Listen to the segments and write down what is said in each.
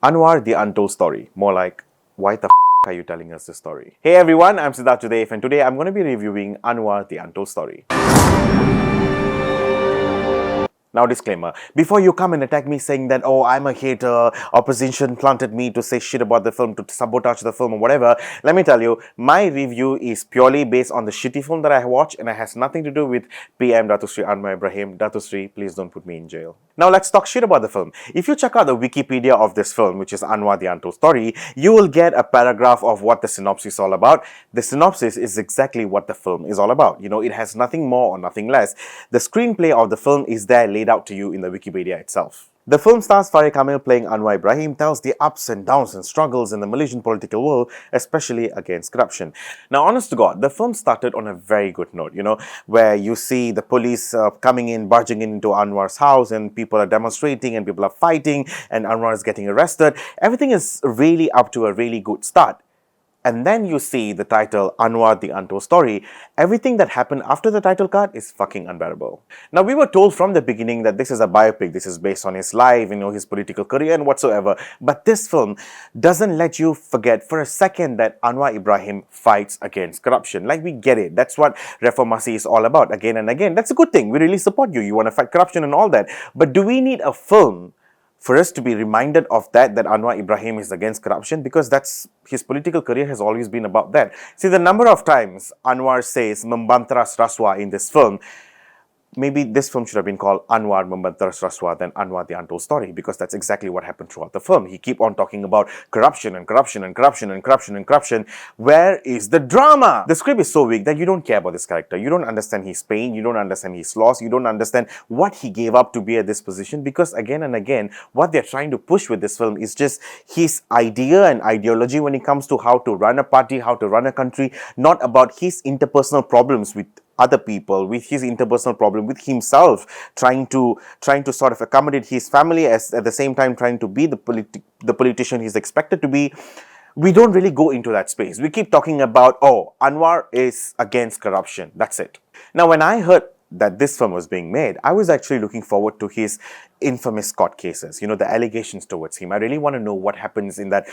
Anwar, the untold story. More like, why the are you telling us this story? Hey everyone, I'm Sidhart and today I'm going to be reviewing Anwar, the untold story. Now disclaimer, before you come and attack me saying that, oh, I'm a hater, opposition planted me to say shit about the film, to sabotage the film or whatever, let me tell you, my review is purely based on the shitty film that I watched and it has nothing to do with PM Dato Sri Anwar Ibrahim. Dato Sri, please don't put me in jail. Now let's talk shit about the film. If you check out the Wikipedia of this film, which is Anwar, the Untold Story, you will get a paragraph of what the synopsis is all about. The synopsis is exactly what the film is all about. You know, it has nothing more or nothing less. The screenplay of the film is there laid out to you in the Wikipedia itself. The film stars Farid Kamil playing Anwar Ibrahim, tells the ups and downs and struggles in the Malaysian political world, especially against corruption. Now, honest to God, the film started on a very good note, you know, where you see the police coming in, barging into Anwar's house, and people are demonstrating and people are fighting, and Anwar is getting arrested. Everything is really up to a really good start. And then you see the title, Anwar, the Untold Story. Everything that happened after the title card is fucking unbearable. Now, we were told from the beginning that this is a biopic. This is based on his life, you know, his political career and whatsoever. But this film doesn't let you forget for a second that Anwar Ibrahim fights against corruption. Like, we get it. That's what Reformasi is all about again and again. That's a good thing. We really support you. You want to fight corruption and all that. But do we need a film for us to be reminded of that Anwar Ibrahim is against corruption? Because that's his political career has always been about that. See, the number of times Anwar says Membanteras Raswa in this film, maybe this film should have been called Anwar Membanteras Raswa than Anwar, the Untold Story, because that's exactly what happened throughout the film. He keep on talking about corruption and corruption and corruption and corruption and corruption. Where is the drama? The script is so weak that you don't care about this character. You don't understand his pain. You don't understand his loss. You don't understand what he gave up to be at this position, because again and again, what they're trying to push with this film is just his idea and ideology when it comes to how to run a party, how to run a country, not about his interpersonal problems with other people, with his interpersonal problem with himself, trying to sort of accommodate his family, as at the same time trying to be the politician he's expected to be. We don't really go into that space. We keep talking about, oh, Anwar is against corruption. That's it. Now, when I heard that this film was being made, I was actually looking forward to his infamous court cases, you know, the allegations towards him. I really want to know what happens in that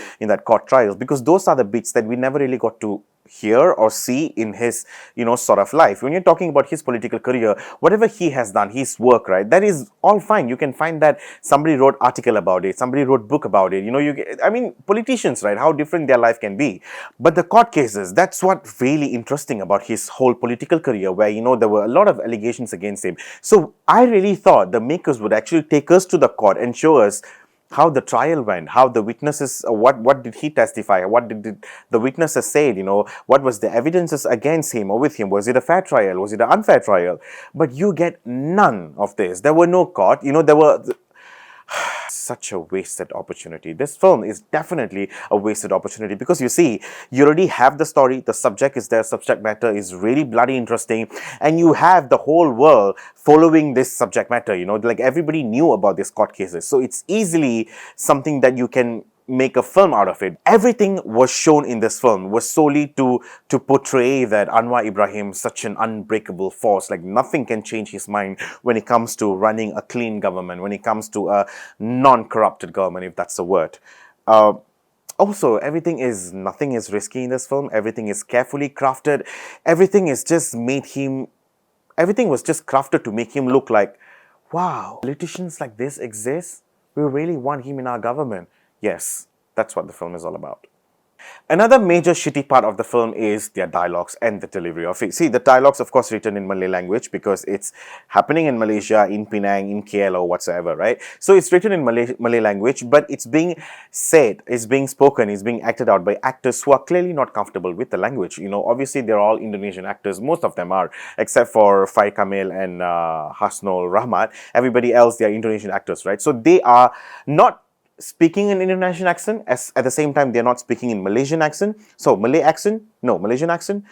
court trials, because those are the bits that we never really got to hear or see in his, you know, sort of life. When you're talking about his political career, whatever he has done, his work, right, that is all fine. You can find that somebody wrote article about it, somebody wrote book about it, you know, I mean, politicians, right, how different their life can be. But the court cases, that's what really interesting about his whole political career, where, you know, there were a lot of allegations against him. So I really thought the makers would actually take us to the court and show us how the trial went, how the witnesses, what did he testify, what did the witnesses say, you know, what was the evidences against him or with him, was it a fair trial, was it an unfair trial? But you get none of this. There were no court, you know, there were such a wasted opportunity. This film is definitely a wasted opportunity, because you see, you already have the story, the subject is there, subject matter is really bloody interesting, and you have the whole world following this subject matter, you know, like everybody knew about these court cases. So it's easily something that you can make a film out of it. Everything was shown in this film was solely to portray that Anwar Ibrahim is such an unbreakable force, like nothing can change his mind when it comes to running a clean government, when it comes to a non-corrupted government, if that's the word. Also, nothing is risky in this film. Everything is carefully crafted. Everything was just crafted to make him look like, wow, politicians like this exist? We really want him in our government. Yes, that's what the film is all about. Another major shitty part of the film is their dialogues and the delivery of it. See, the dialogues, of course, written in Malay language, because it's happening in Malaysia, in Penang, in KL or whatsoever, right? So it's written in Malay language, but it's being said, it's being spoken, it's being acted out by actors who are clearly not comfortable with the language. You know, obviously they're all Indonesian actors. Most of them are, except for Farid Kamil and Hasnul Rahmat. Everybody else, they are Indonesian actors, right? So they are not speaking in Indonesian accent, as at the same time they're not speaking in Malaysian accent. So Malay accent, no, Malaysian accent.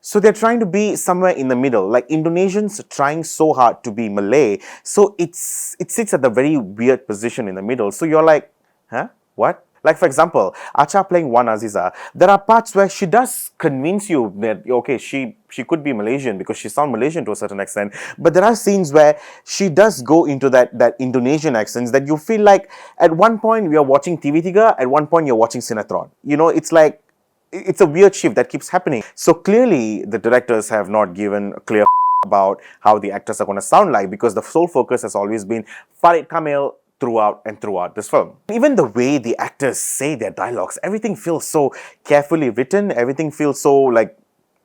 So they're trying to be somewhere in the middle, like Indonesians trying so hard to be Malay. So it sits at the very weird position in the middle. So you're like, huh? What? Like, for example, Acha playing Wan Aziza, there are parts where she does convince you that, okay, she could be Malaysian because she sounds Malaysian to a certain extent. But there are scenes where she does go into that Indonesian accents that you feel like at one point you're watching TV Tiga, at one point you're watching Sinetron. You know, it's like, it's a weird shift that keeps happening. So clearly, the directors have not given a clear about how the actors are going to sound like, because the sole focus has always been Farid Kamil throughout and throughout this film. Even the way the actors say their dialogues, everything feels so carefully written, everything feels so like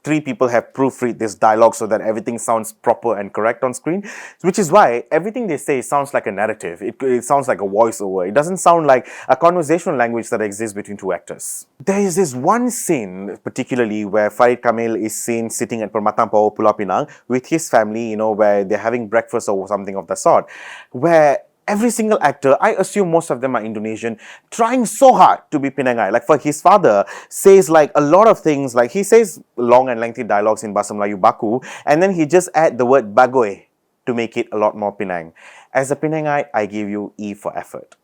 three people have proofread this dialogue so that everything sounds proper and correct on screen, which is why everything they say sounds like a narrative. It sounds like a voiceover. It doesn't sound like a conversational language that exists between two actors. There is this one scene, particularly, where Farid Kamil is seen sitting at Permatang Power Pulau Pinang with his family, you know, where they're having breakfast or something of the sort, where every single actor, I assume most of them are Indonesian, trying so hard to be Penangai. Like, for his father says like a lot of things, like he says long and lengthy dialogues in Bahasa Melayu baku, and then he just add the word bagoy to make it a lot more Penang. As a Penangai, I give you E for effort.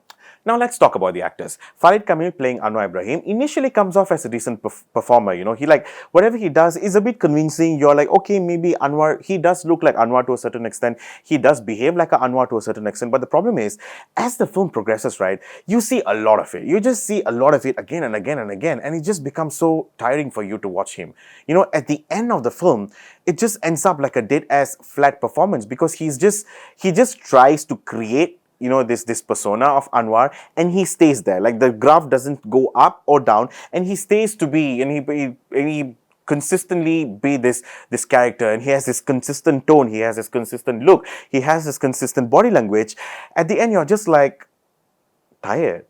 Now let's talk about the actors. Farid Kamil playing Anwar Ibrahim initially comes off as a decent performer. You know, he like, whatever he does is a bit convincing. You're like, okay, maybe Anwar, he does look like Anwar to a certain extent. He does behave like an Anwar to a certain extent. But the problem is, as the film progresses, right, you see a lot of it. You just see a lot of it again and again and again. And it just becomes so tiring for you to watch him. You know, at the end of the film, it just ends up like a dead-ass flat performance, because he just tries to create, you know, this persona of Anwar, and he stays there. Like, the graph doesn't go up or down, and he stays to be, and he consistently be this character, and he has this consistent tone, he has this consistent look, he has this consistent body language. At the end, you're just like tired.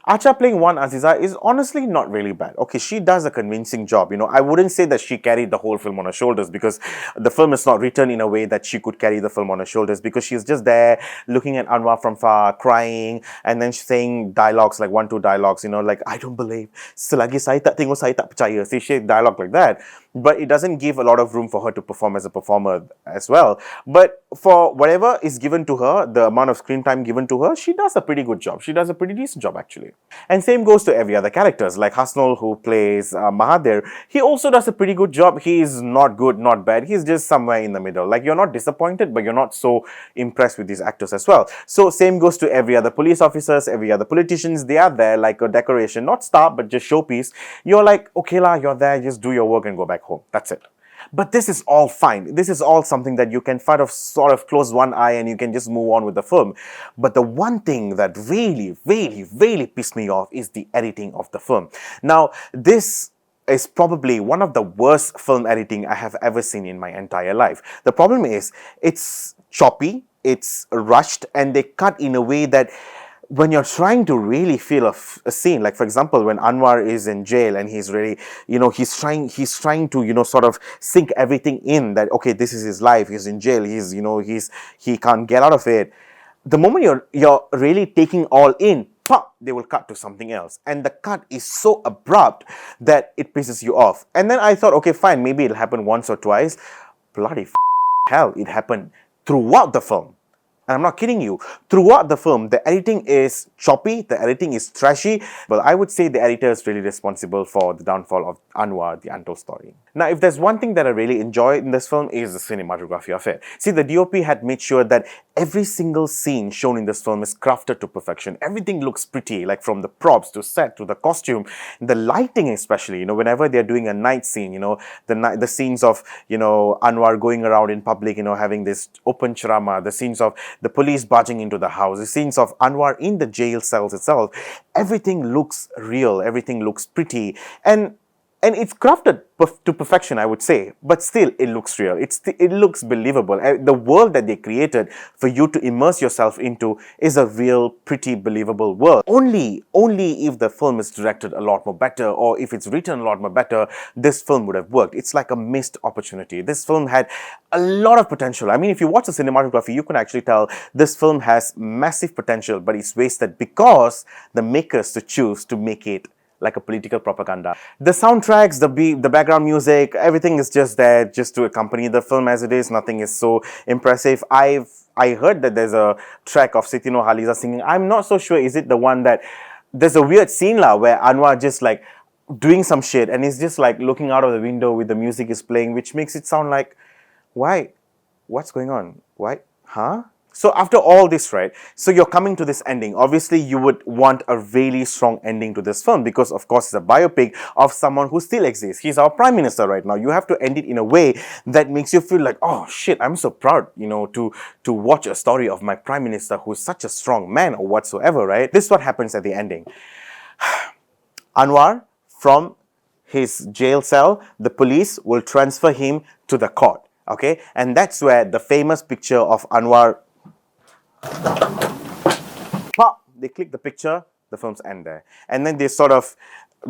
Acha playing Wan Aziza is honestly not really bad. Okay, she does a convincing job. You know, I wouldn't say that she carried the whole film on her shoulders, because the film is not written in a way that she could carry the film on her shoulders, because she's just there looking at Anwar from far, crying, and then saying dialogues, like 1-2 dialogues, you know, like, I don't believe, selagi saya tak tengok, saya tak percaya. See, she dialogue like that. But it doesn't give a lot of room for her to perform as a performer as well. But for whatever is given to her, the amount of screen time given to her, she does a pretty good job. She does a pretty decent job, actually. And same goes to every other characters, like Hasnul, who plays Mahathir. He also does a pretty good job. He is not good, not bad. He's just somewhere in the middle. Like, you're not disappointed, but you're not so impressed with these actors as well. So same goes to every other police officers, every other politicians. They are there like a decoration, not star, but just showpiece. You're like, okay lah, you're there, just do your work and go back home. That's it. But this is all fine. This is all something that you can sort of close one eye and you can just move on with the film. But the one thing that really, really, really pissed me off is the editing of the film. Now, this is probably one of the worst film editing I have ever seen in my entire life. The problem is, it's choppy, it's rushed, and they cut in a way that when you're trying to really feel a scene, like, for example, when Anwar is in jail and he's really, you know, he's trying to, you know, sort of sink everything in that, okay, this is his life, he's in jail, he's, you know, he can't get out of it. The moment you're really taking all in, pop, they will cut to something else. And the cut is so abrupt that it pisses you off. And then I thought, okay, fine, maybe it'll happen once or twice. Bloody hell, it happened throughout the film. And I'm not kidding you. Throughout the film, the editing is choppy, the editing is trashy. But I would say the editor is really responsible for the downfall of Anwar, the untold story. Now, if there's one thing that I really enjoy in this film, is the cinematography of it. See, the DOP had made sure that every single scene shown in this film is crafted to perfection. Everything looks pretty, like from the props to set to the costume, the lighting especially. You know, whenever they're doing a night scene, you know, the scenes of, you know, Anwar going around in public, you know, having this open ceramah, the scenes of the police barging into the house, the scenes of Anwar in the jail cells itself, everything looks real, everything looks pretty, and it's crafted to perfection, I would say, but still it looks real. It looks believable. The world that they created for you to immerse yourself into is a real, pretty, believable world. Only if the film is directed a lot more better, or if it's written a lot more better, this film would have worked. It's like a missed opportunity. This film had a lot of potential. I mean, if you watch the cinematography, you can actually tell this film has massive potential, but it's wasted because the makers choose to make it like a political propaganda. The soundtracks, the background music, everything is just there just to accompany the film as it is. Nothing is so impressive. I heard that there's a track of Siti Nurhaliza singing. I'm not so sure, is it the one that there's a weird scene lah where Anwar just like doing some shit and he's just like looking out of the window with the music is playing, which makes it sound like, why? What's going on? Why? Huh? So after all this, right, so you're coming to this ending. Obviously, you would want a really strong ending to this film because, of course, it's a biopic of someone who still exists. He's our prime minister right now. You have to end it in a way that makes you feel like, oh shit, I'm so proud, you know, to watch a story of my prime minister who's such a strong man or whatsoever, right? This is what happens at the ending. Anwar, from his jail cell, the police will transfer him to the court. Okay, and that's where the famous picture of Anwar, pop, they click the picture, the films end there. And then they sort of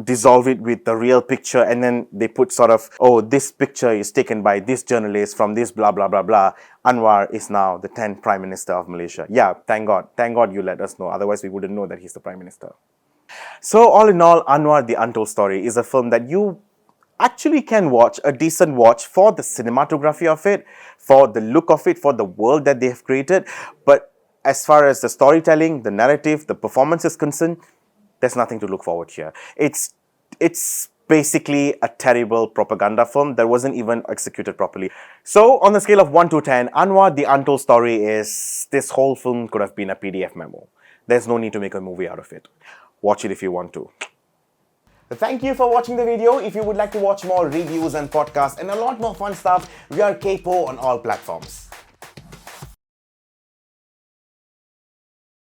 dissolve it with the real picture, and then they put sort of, oh, this picture is taken by this journalist from this blah blah blah blah. Anwar is now the 10th Prime Minister of Malaysia. Yeah, thank God you let us know, otherwise we wouldn't know that he's the Prime Minister. So all in all, Anwar the Untold Story is a film that you actually can watch, a decent watch for the cinematography of it, for the look of it, for the world that they have created. But as far as the storytelling, the narrative, the performance is concerned, there's nothing to look forward here. It's basically a terrible propaganda film that wasn't even executed properly. So on the scale of 1 to 10, Anwar the Untold Story is, this whole film could have been a PDF memo. There's no need to make a movie out of it. Watch it if you want to. Thank you for watching the video. If you would like to watch more reviews and podcasts and a lot more fun stuff, we are KAYPOH on all platforms.